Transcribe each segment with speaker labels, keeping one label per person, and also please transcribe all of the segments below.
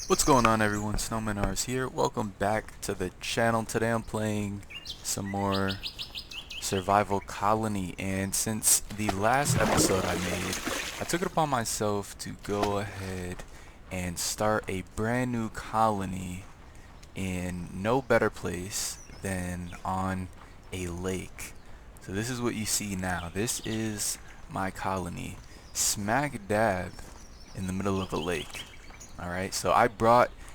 Speaker 1: What's going on, everyone? SnowManARS here. Welcome back to the channel. Today I'm playing some more Survival Colony, and since the last episode I made, I took it upon myself to go ahead and start a brand new colony in no better place than on a lake. So this is what you see now. This is my colony, smack dab in the middle of a lake. Alright, so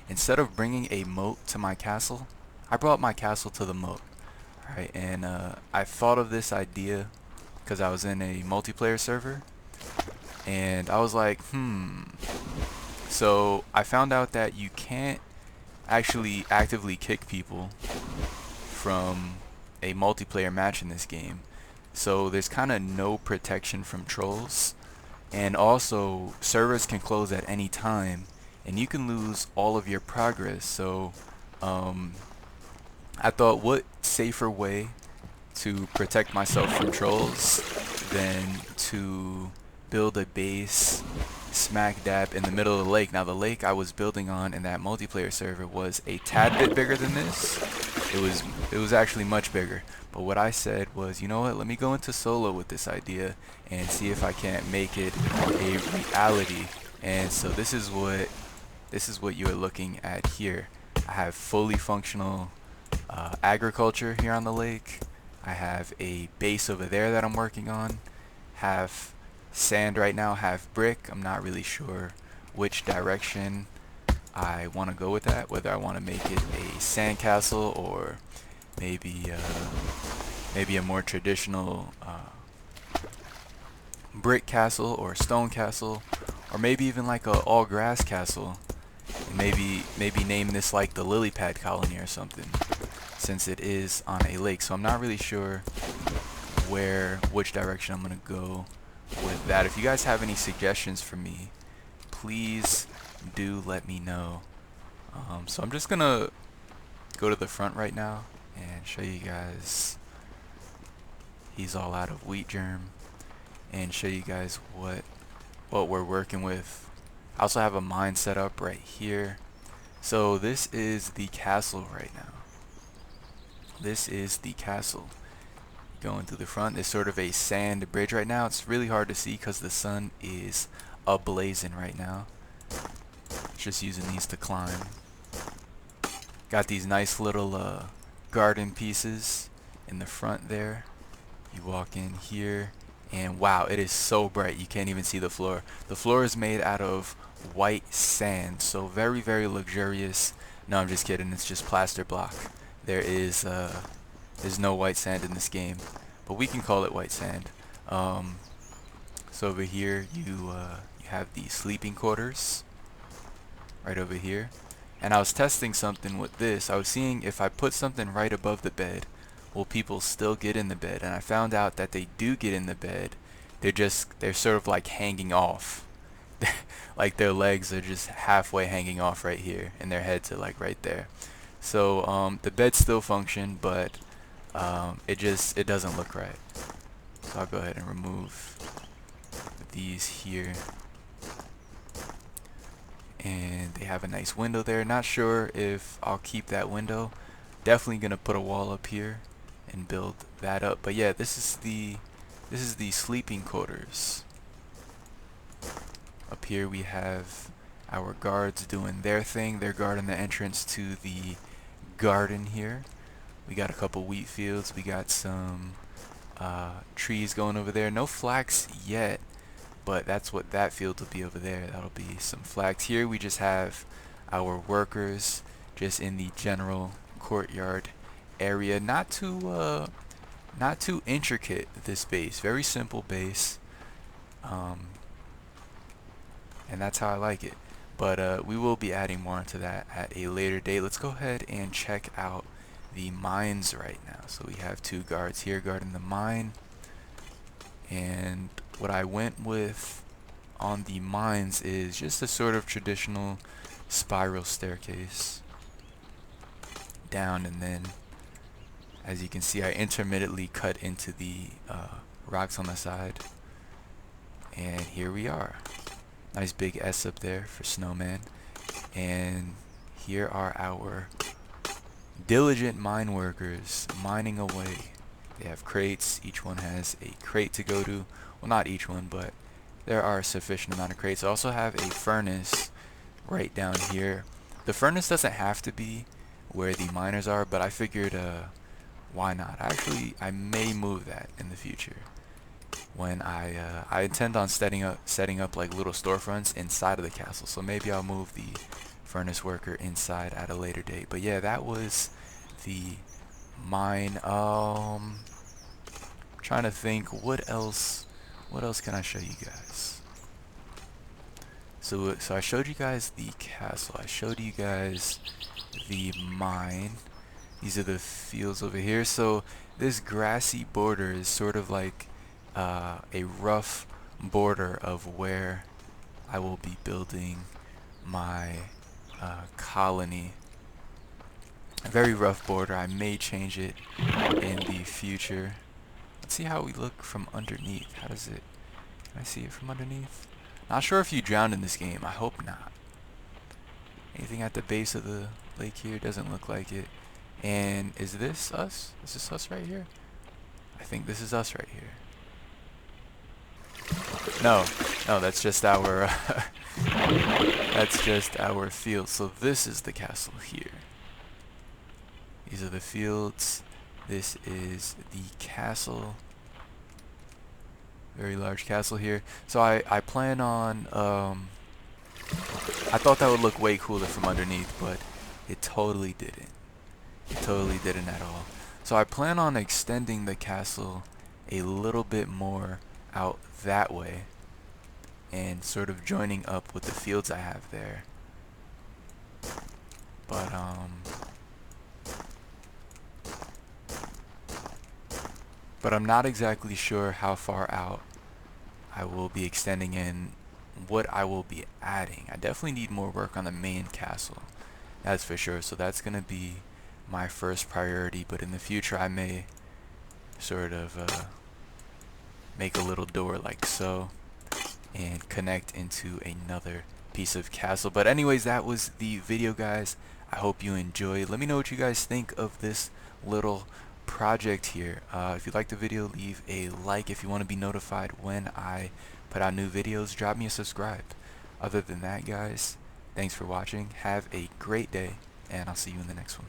Speaker 1: instead of bringing a moat to my castle, I brought my castle to the moat. Alright, and I thought of this idea because I was in a multiplayer server, and I was like, So I found out that you can't actually actively kick people from a multiplayer match in this game. So there's kind of no protection from trolls, and also servers can close at any time and you can lose all of your progress. So I thought, what safer way to protect myself from trolls than to build a base smack dab in the middle of the lake. Now the lake I was building on in that multiplayer server was a tad bit bigger than this. It was actually much bigger. But what I said was, you know what, let me go into solo with this idea and see if I can't make it a reality. And so this is what you're looking at here. I have fully functional agriculture here on the lake. I have a base over there that I'm working on. Half sand right now, half brick. I'm not really sure which direction I want to go with that, whether I want to make it a sand castle or maybe a more traditional brick castle or stone castle, or maybe even like a all grass castle, and maybe name this like the lily pad colony or something, since it is on a lake. So I'm not really sure which direction I'm gonna go with that. If you guys have any suggestions for me, please do let me know. So I'm just gonna go to the front right now and show you guys. He's all out of wheat germ, and show you guys what we're working with. I also have a mine set up right here. So this is the castle right now. This is the castle. Going through the front, there's sort of a sand bridge right now. It's really hard to see because the sun is ablazing right now. Just using these to climb. Got these nice little garden pieces in the front there. You walk in here, and wow, it is so bright you can't even see the floor. The floor is made out of white sand, so very, very luxurious. No, I'm just kidding, it's just plaster block. There's no white sand in this game, but we can call it white sand. So over here you have the sleeping quarters right over here, and I was testing something with this. I was seeing if I put something right above the bed, will people still get in the bed? And I found out that they do get in the bed. They're sort of like hanging off. Like their legs are just halfway hanging off right here, and their heads are like right there. So the beds still function, but it doesn't look right. So I'll go ahead and remove these here. And they have a nice window there. Not sure if I'll keep that window. Definitely gonna put a wall up here and build that up. But yeah, this is the sleeping quarters. Up here we have our guards doing their thing. They're guarding the entrance to the garden here. We got a couple wheat fields. We got some trees going over there. No flax yet, but that's what that field will be over there. That'll be some flax. Here we just have our workers just in the general courtyard area. Not too intricate, this base. Very simple base. And that's how I like it. But we will be adding more into that at a later date. Let's go ahead and check out the mines right now. So we have two guards here guarding the mine, and what I went with on the mines is just a sort of traditional spiral staircase down, and then as you can see, I intermittently cut into the rocks on the side, and here we are. Nice big S up there for Snowman. And here are our diligent mine workers mining away. They have crates. Each one has a crate to go to. Well, not each one, but there are a sufficient amount of crates. I also have a furnace right down here. The furnace doesn't have to be where the miners are, but I figured why not? Actually, I may move that in the future when I intend on setting up like little storefronts inside of the castle. So maybe I'll move the furnace worker inside at a later date. But yeah, that was the mine. Trying to think what else can I show you guys. So I showed you guys the castle. I showed you guys the mine. These are the fields over here. So this grassy border is sort of like a rough border of where I will be building my colony. A very rough border. I may change it in the future. Let's see how we look from underneath. How does it? Can I see it from underneath? Not sure if you drowned in this game. I hope not. Anything at the base of the lake here? Doesn't look like it. And is this us? Is this us right here? I think this is us right here. No, that's just our that's just our field. So this is the castle here. These are the fields. This is the castle. Very large castle here. So I plan on I thought that would look way cooler from underneath, but it totally didn't. It totally didn't at all. So I plan on extending the castle a little bit more out that way and sort of joining up with the fields I have there. But I'm not exactly sure how far out I will be extending and what I will be adding. I definitely need more work on the main castle, that's for sure. So that's gonna be my first priority, but in the future I may sort of make a little door like so and connect into another piece of castle. But anyways, that was the video, guys. I hope you enjoyed. Let me know what you guys think of this little project here. If you liked the video, leave a like. If you want to be notified when I put out new videos, drop me a subscribe. Other than that, guys, thanks for watching. Have a great day, and I'll see you in the next one.